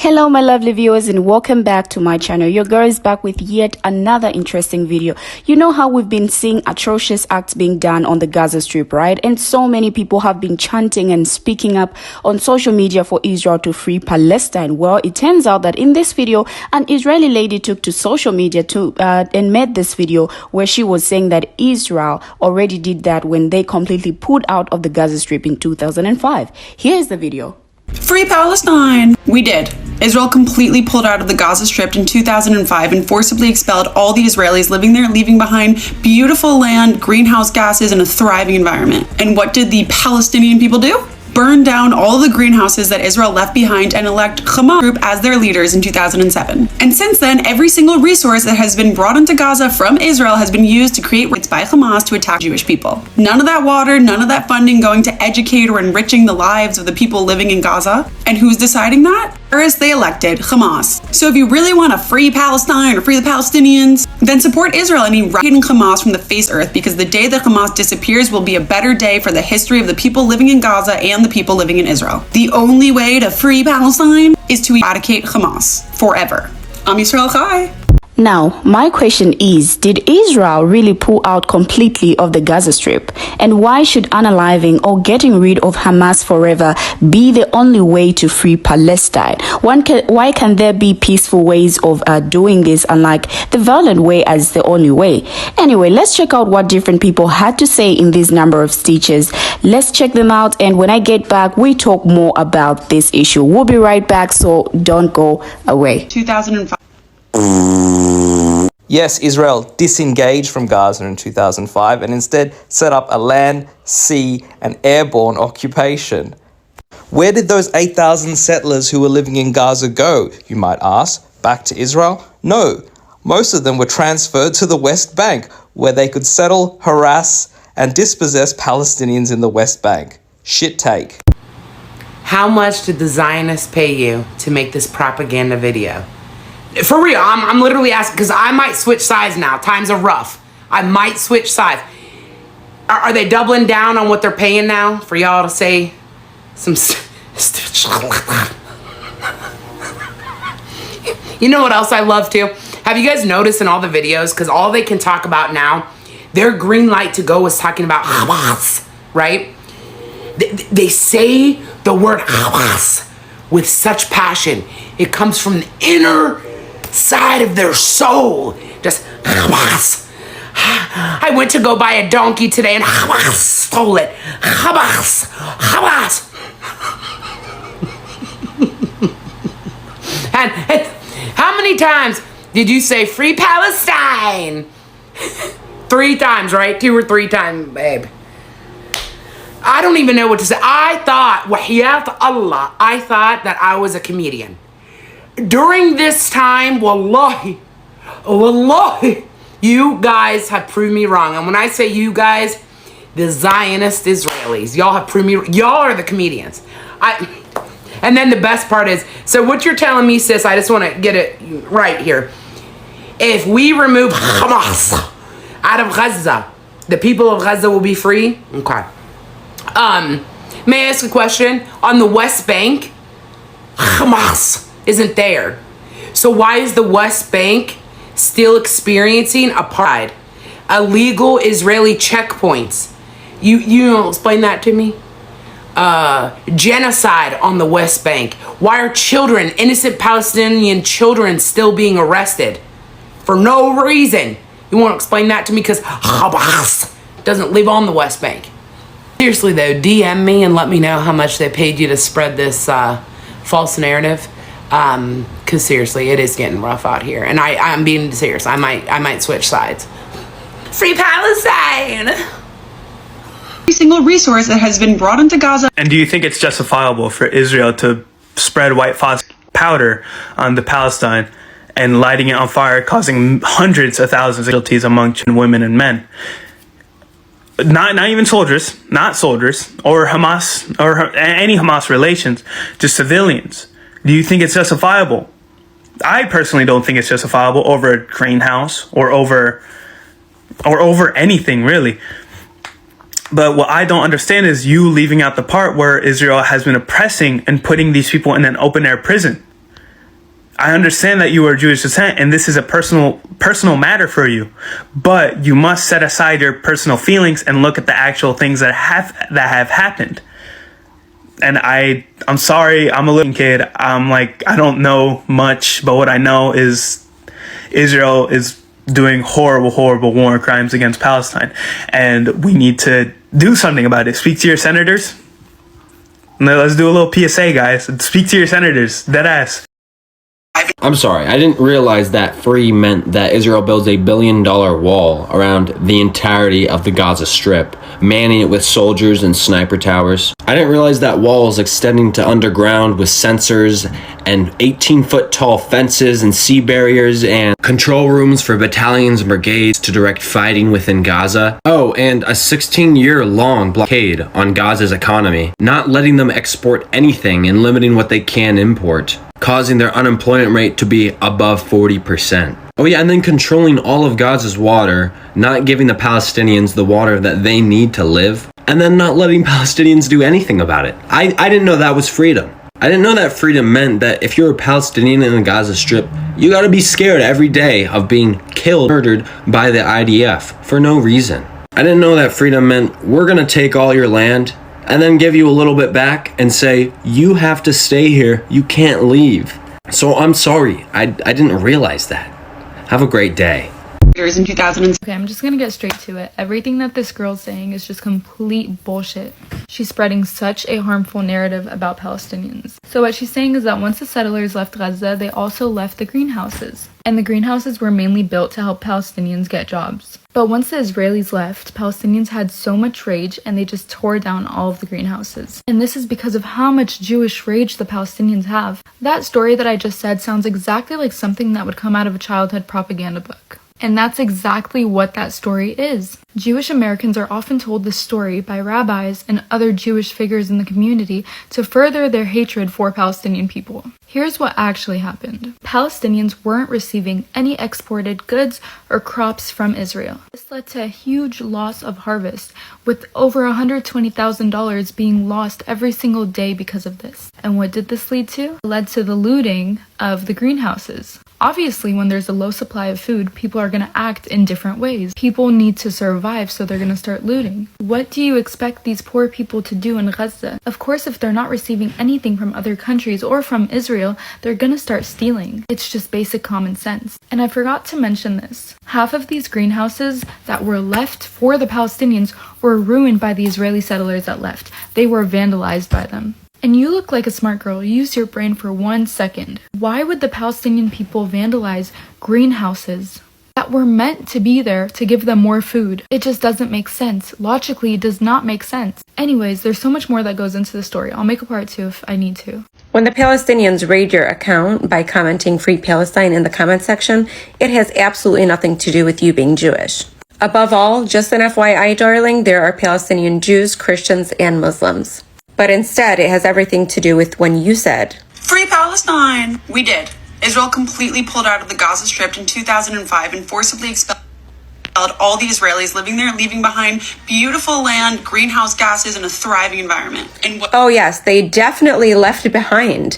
Hello my lovely viewers and welcome back to my channel. Your girl is back with yet another interesting video. You know how we've been seeing atrocious acts being done on the Gaza Strip, right? And so many people have been chanting and speaking up on social media for Israel to free Palestine. Well, it turns out that in this video, an Israeli lady took to social media and made this video where she was saying that Israel already did that when they completely pulled out of the Gaza Strip in 2005. Here's the video. Free Palestine! We did. Israel completely pulled out of the Gaza Strip in 2005 and forcibly expelled all the Israelis living there, leaving behind beautiful land, greenhouse gases, and a thriving environment. And what did the Palestinian people do? Burn down all the greenhouses that Israel left behind and elect Hamas group as their leaders in 2007. And since then, every single resource that has been brought into Gaza from Israel has been used to create rights by Hamas to attack Jewish people. None of that water, none of that funding going to educate or enriching the lives of the people living in Gaza. And who's deciding that? First, they elected Hamas. So if you really want to free Palestine or free the Palestinians, then support Israel and eradicating Hamas from the face of earth, because the day that Hamas disappears will be a better day for the history of the people living in Gaza and the people living in Israel. The only way to free Palestine is to eradicate Hamas forever. Am Yisrael Chai. Now, my question is, did Israel really pull out completely of the Gaza Strip? And why should unaliving or getting rid of Hamas forever be the only way to free Palestine? Why can there be peaceful ways of doing this, unlike the violent way as the only way? Anyway, let's check out what different people had to say in this number of stitches. Let's check them out, and when I get back, we talk more about this issue. We'll be right back, so don't go away. 2005. Yes, Israel disengaged from Gaza in 2005 and instead set up a land, sea, and airborne occupation. Where did those 8,000 settlers who were living in Gaza go, you might ask? Back to Israel? No. Most of them were transferred to the West Bank, where they could settle, harass, and dispossess Palestinians in the West Bank. Shit take. How much did the Zionists pay you to make this propaganda video? For real, I'm literally asking, because I might switch sides now. Times are rough. I might switch sides. Are they doubling down on what they're paying now for y'all to say some You know what else I love too? Have you guys noticed in all the videos, because all they can talk about now, their green light to go is talking about Hamas, right? They say the word Hamas with such passion. It comes from the inner side of their soul. Just Hamas. I went to go buy a donkey today and Hamas stole it. Hamas. Hamas. and how many times did you say free Palestine? 3 times, right? 2 or 3 times, babe. I don't even know what to say. I thought, wahiyat Allah, I thought that I was a comedian. During this time, wallahi, you guys have proved me wrong. And when I say you guys, the Zionist Israelis, y'all have proved me wrong. Y'all are the comedians. And then the best part is, so what you're telling me, sis, I just want to get it right here. If we remove Hamas out of Gaza, the people of Gaza will be free? Okay. May I ask a question? On the West Bank, Hamas isn't there. So why is the West Bank still experiencing apartheid? Illegal Israeli checkpoints. You explain that to me? Genocide on the West Bank. Why are children, innocent Palestinian children, still being arrested? For no reason. You want to explain that to me? Because Hamas doesn't live on the West Bank. Seriously though, DM me and let me know how much they paid you to spread this false narrative. Because seriously, it is getting rough out here, and I'm being serious. I might switch sides. Free Palestine. Every single resource that has been brought into Gaza. And do you think it's justifiable for Israel to spread white phosphate powder on the Palestine and lighting it on fire, causing hundreds of thousands of casualties among women and men? Not even soldiers, not soldiers, or Hamas, or any Hamas relations, just civilians. Do you think it's justifiable? I personally don't think it's justifiable over a greenhouse or over anything really. But what I don't understand is you leaving out the part where Israel has been oppressing and putting these people in an open air prison. I understand that you are Jewish descent and this is a personal matter for you, but you must set aside your personal feelings and look at the actual things that have happened. And I'm sorry, I'm a little kid. I don't know much, but what I know is Israel is doing horrible war crimes against Palestine, and we need to do something about it. Speak to your senators. Let's do a little PSA, guys. Speak to your senators. Dead ass. I'm sorry, I didn't realize that free meant that Israel builds a $1 billion wall around the entirety of the Gaza Strip, manning it with soldiers and sniper towers. I didn't realize that wall is extending to underground with sensors and 18-foot tall fences and sea barriers and control rooms for battalions and brigades to direct fighting within Gaza. Oh, and a 16-year-long blockade on Gaza's economy, not letting them export anything and limiting what they can import, causing their unemployment rate to be above 40%. Oh yeah, and then controlling all of Gaza's water, not giving the Palestinians the water that they need to live, and then not letting Palestinians do anything about it. I didn't know that was freedom. I didn't know that freedom meant that if you're a Palestinian in the Gaza Strip, you gotta be scared every day of being killed, murdered by the IDF for no reason. I didn't know that freedom meant we're gonna take all your land and then give you a little bit back and say, you have to stay here, you can't leave. So I'm sorry, I didn't realize that. Have a great day. In 2000. Okay, I'm just gonna get straight to it. Everything that this girl's saying is just complete bullshit. She's spreading such a harmful narrative about Palestinians. So what she's saying is that once the settlers left Gaza, they also left the greenhouses. And the greenhouses were mainly built to help Palestinians get jobs. But once the Israelis left, Palestinians had so much rage and they just tore down all of the greenhouses. And this is because of how much Jewish rage the Palestinians have. That story that I just said sounds exactly like something that would come out of a childhood propaganda book. And that's exactly what that story is. Jewish Americans are often told this story by rabbis and other Jewish figures in the community to further their hatred for Palestinian people. Here's what actually happened. Palestinians weren't receiving any exported goods or crops from Israel. This led to a huge loss of harvest, with over $120,000 being lost every single day because of this. And what did this lead to? It led to the looting of the greenhouses. Obviously, when there's a low supply of food, people are going to act in different ways. People need to survive, so they're going to start looting. What do you expect these poor people to do in Gaza? Of course, if they're not receiving anything from other countries or from Israel, they're going to start stealing. It's just basic common sense. And I forgot to mention this. Half of these greenhouses that were left for the Palestinians were ruined by the Israeli settlers that left. They were vandalized by them. And you look like a smart girl. Use your brain for 1 second. Why would the Palestinian people vandalize greenhouses that were meant to be there to give them more food? It just doesn't make sense. Logically, it does not make sense. Anyways, there's so much more that goes into the story. I'll make a part 2 if I need to. When the Palestinians raid your account by commenting Free Palestine in the comment section, it has absolutely nothing to do with you being Jewish. Above all, just an FYI, darling, there are Palestinian Jews, Christians, and Muslims. But instead, it has everything to do with when you said, Free Palestine! We did. Israel completely pulled out of the Gaza Strip in 2005 and forcibly expelled all the Israelis living there, leaving behind beautiful land, greenhouse gases, and a thriving environment. And oh yes, they definitely left behind.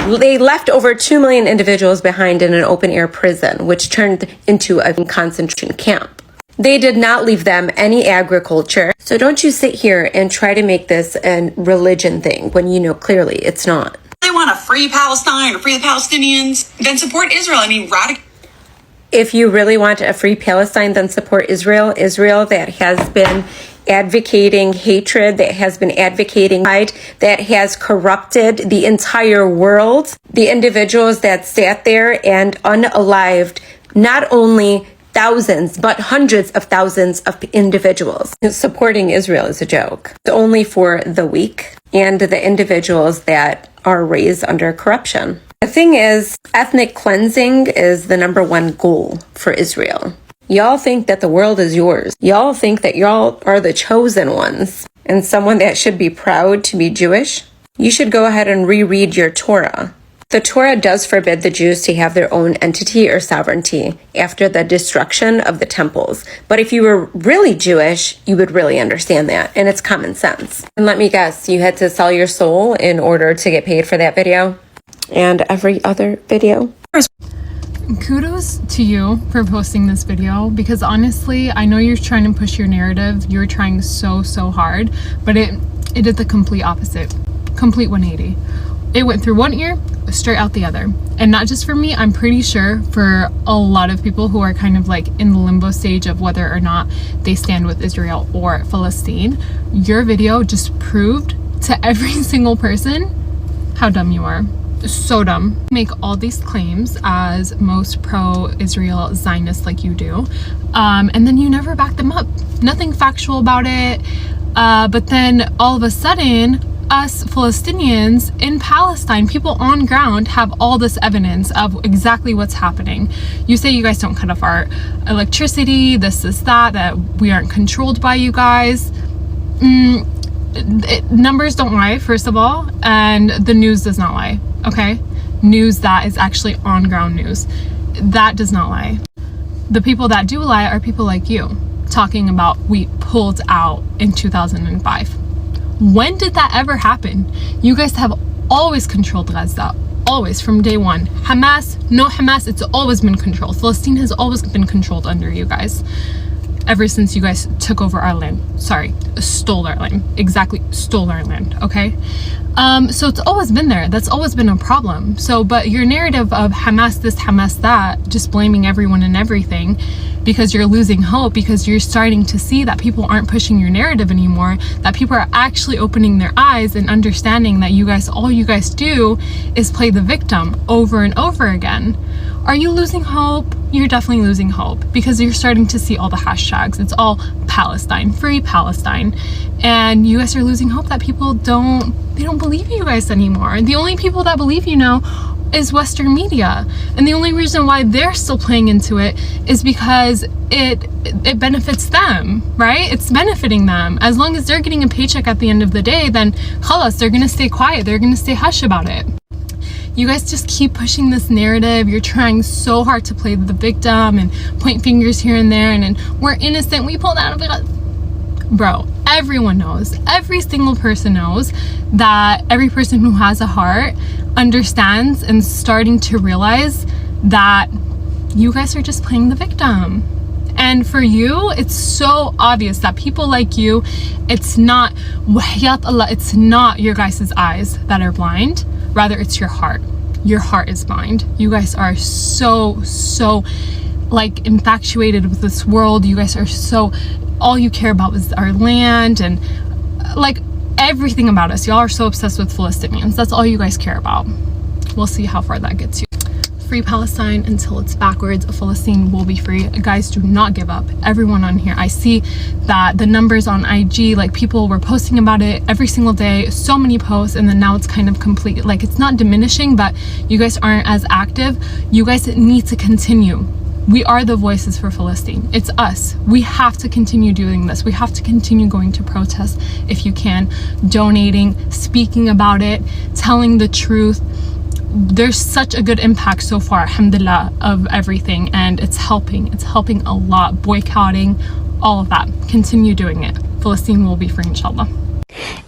They left over 2 million individuals behind in an open-air prison, which turned into a concentration camp. They did not leave them any agriculture. So don't you sit here and try to make this a religion thing when you know clearly it's not. They want to free Palestine or free the Palestinians, then support Israel. If you really want a free Palestine, then support Israel. Israel that has been advocating hatred, that has been advocating pride, that has corrupted the entire world. The individuals that sat there and unalived not only thousands, but hundreds of thousands of individuals. Supporting Israel is a joke. It's only for the weak and the individuals that are raised under corruption. The thing is, ethnic cleansing is the #1 goal for Israel. Y'all think that the world is yours. Y'all think that y'all are the chosen ones and someone that should be proud to be Jewish. You should go ahead and reread your Torah. The Torah does forbid the Jews to have their own entity or sovereignty after the destruction of the temples. But if you were really Jewish, you would really understand that, and it's common sense. And let me guess, you had to sell your soul in order to get paid for that video and every other video. Kudos to you for posting this video, because honestly, I know you're trying to push your narrative. You're trying so hard, but it did the complete opposite. Complete 180. It went through one ear, straight out the other. And not just for me, I'm pretty sure for a lot of people who are kind of like in the limbo stage of whether or not they stand with Israel or Palestine. Your video just proved to every single person how dumb you are. So dumb. Make all these claims as most pro-Israel Zionists like you do, and then you never back them up. Nothing factual about it. But then all of a sudden, us Palestinians in Palestine, people on ground, have all this evidence of exactly what's happening. You say you guys don't cut off our electricity, this, that we aren't controlled by you guys. Numbers don't lie, first of all, and the news does not lie, okay? News that is actually on ground news, that does not lie. The people that do lie are people like you, talking about we pulled out in 2005. When did that ever happen? You guys have always controlled Gaza, always, from day one. Hamas, no Hamas, it's always been controlled. Palestine has always been controlled under you guys. Ever since you guys took over our land. Sorry, stole our land. Exactly, stole our land, okay? So it's always been there. That's always been a problem. So, but your narrative of Hamas this, Hamas that, just blaming everyone and everything because you're losing hope, because you're starting to see that people aren't pushing your narrative anymore, that people are actually opening their eyes and understanding that you guys, all you guys do is play the victim over and over again. Are you losing hope? You're definitely losing hope, because you're starting to see all the hashtags. It's all Palestine, free Palestine. And you guys are losing hope that people don't believe you guys anymore. The only people that believe you now is Western media. And the only reason why they're still playing into it is because it benefits them, right? It's benefiting them. As long as they're getting a paycheck at the end of the day, then khalas, they're gonna stay quiet. They're gonna stay hush about it. You guys just keep pushing this narrative. You're trying so hard to play the victim and point fingers here and there, and we're innocent, we pulled out of it. Bro, everyone knows, every single person knows that every person who has a heart understands and starting to realize that you guys are just playing the victim. And for you, it's so obvious that people like you, it's not, wahyat Allah, it's not your guys' eyes that are blind. Rather, it's your heart. Your heart is blind. You guys are so like infatuated with this world. You guys are so, all you care about is our land and like everything about us. Y'all are so obsessed with Palestinians. That's all you guys care about. We'll see how far that gets you. Free Palestine until it's backwards. Palestine will be free. Guys, do not give up. Everyone on here, I see that the numbers on IG, like people were posting about it every single day, so many posts, and then now it's kind of complete, like it's not diminishing, but you guys aren't as active. You guys need to continue. We are the voices for Palestine. It's us. We have to continue doing this. We have to continue going to protests if you can, donating, speaking about it, telling the truth. There's such a good impact so far, alhamdulillah, of everything, and it's helping a lot. Boycotting, all of that, continue doing it. Palestine will be free, inshallah.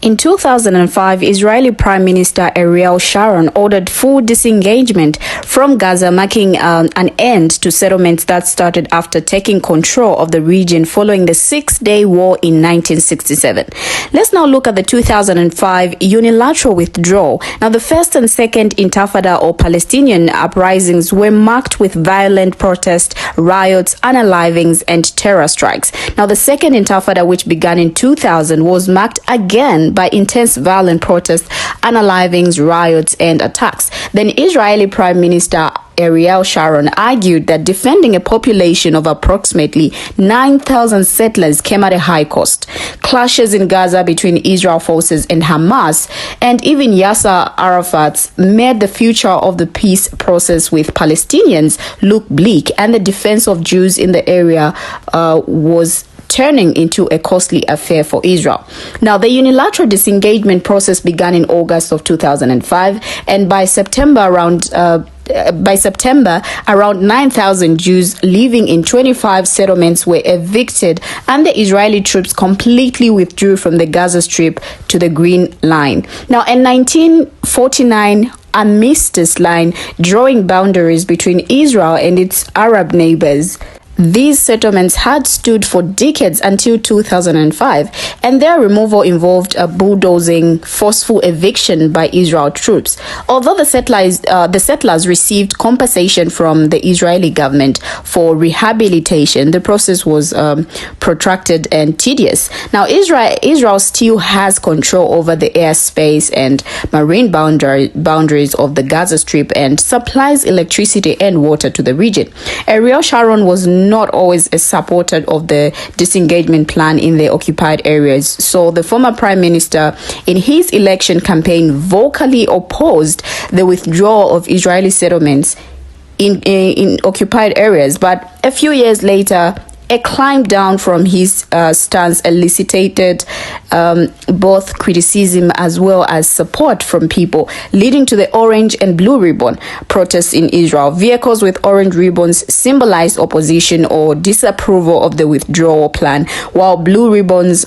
In 2005, Israeli Prime Minister Rael Sharon ordered full disengagement from Gaza, marking an end to settlements that started after taking control of the region following the Six-Day War in 1967. Let's now look at the 2005 unilateral withdrawal. Now, the first and second Intifada or Palestinian uprisings were marked with violent protests, riots, unalivings, and terror strikes. Now, the second Intifada, which began in 2000, was marked again by intense violent protests, unalivings, riots, and attacks. Then Israeli Prime Minister Rael Sharon argued that defending a population of approximately 9,000 settlers came at a high cost. Clashes in Gaza between Israel forces and Hamas, and even Yasser Arafat, made the future of the peace process with Palestinians look bleak, and the defense of Jews in the area was turning into a costly affair for Israel. Now, the unilateral disengagement process began in August of 2005, and by September, around 9,000 Jews living in 25 settlements were evicted, and the Israeli troops completely withdrew from the Gaza Strip to the Green Line. Now, in 1949, armistice line drawing boundaries between Israel and its Arab neighbors. These settlements had stood for decades until 2005, and their removal involved a bulldozing, forceful eviction by Israel troops. Although the settlers received compensation from the Israeli government for rehabilitation, the process was protracted and tedious. Now, Israel still has control over the airspace and marine boundaries of the Gaza Strip and supplies electricity and water to the region. Ariel Sharon was not always a supporter of the disengagement plan in the occupied areas. So the former prime minister, in his election campaign, vocally opposed the withdrawal of Israeli settlements in occupied areas. But a few years later, a climb down from his stance elicited both criticism as well as support from people, leading to the orange and blue ribbon protests in Israel. Vehicles with orange ribbons symbolized opposition or disapproval of the withdrawal plan, while blue ribbons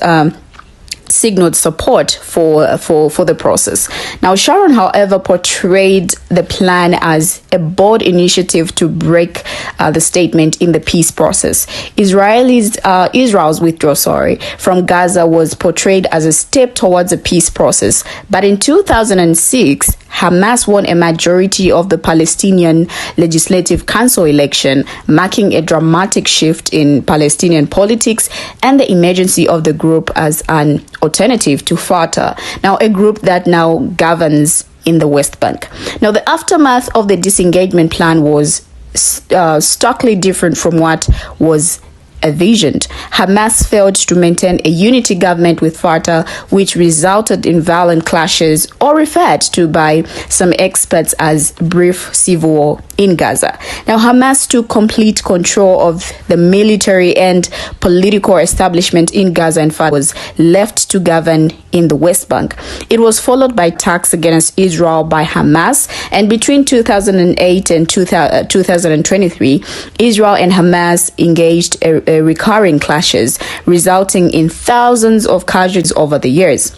signaled support for the process. Now, Sharon, however, portrayed the plan as a bold initiative to break the statement in the peace process. Israel's withdrawal from Gaza was portrayed as a step towards a peace process. But in 2006, Hamas won a majority of the Palestinian Legislative Council election, marking a dramatic shift in Palestinian politics and the emergence of the group as an alternative to Fatah, now a group that now governs in the West Bank. Now, the aftermath of the disengagement plan was starkly different from what was envisioned. Hamas failed to maintain a unity government with Fatah, which resulted in violent clashes, or referred to by some experts as brief civil war in Gaza. Now, Hamas took complete control of the military and political establishment in Gaza, and Fatah was left to govern in the West Bank. It was followed by attacks against Israel by Hamas, and between 2008 and 2023, Israel and Hamas engaged a recurring clashes, resulting in thousands of casualties over the years.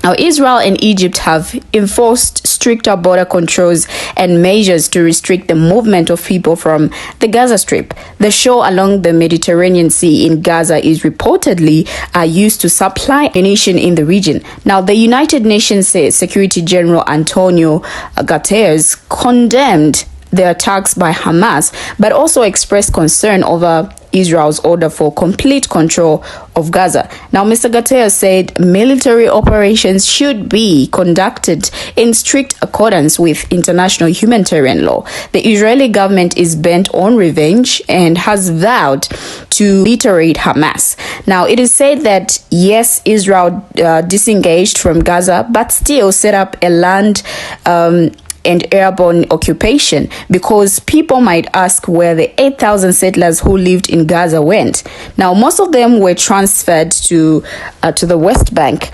Now, Israel and Egypt have enforced stricter border controls and measures to restrict the movement of people from the Gaza Strip. The shore along the Mediterranean Sea in Gaza is reportedly used to supply ammunition in the region. Now, the United Nations Security General Antonio Guterres condemned the attacks by Hamas, but also expressed concern over Israel's order for complete control of Gaza. Now, Mr. Guterres said military operations should be conducted in strict accordance with international humanitarian law. The Israeli government is bent on revenge and has vowed to obliterate Hamas. Now, it is said that, yes, Israel disengaged from Gaza, but still set up a land and airborne occupation, because people might ask where the 8,000 settlers who lived in Gaza went. Now, most of them were transferred to the West Bank.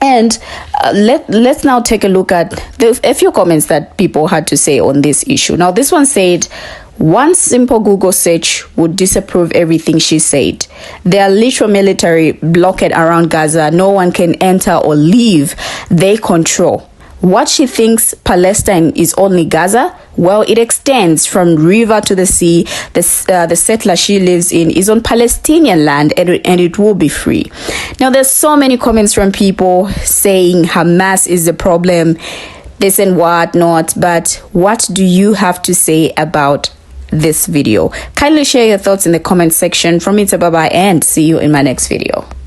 And let's now take a look at a few comments that people had to say on this issue. Now, this one said, one simple Google search would disapprove everything she said. There are literal military blockade around Gaza. No one can enter or leave. They control. What she thinks Palestine is only Gaza? Well, it extends from river to the sea. The settler she lives in is on Palestinian land, and it will be free. Now, there's so many comments from people saying Hamas is the problem, this and what not. But what do you have to say about this video? Kindly share your thoughts in the comment section. From me, Bye-bye, and see you in my next video.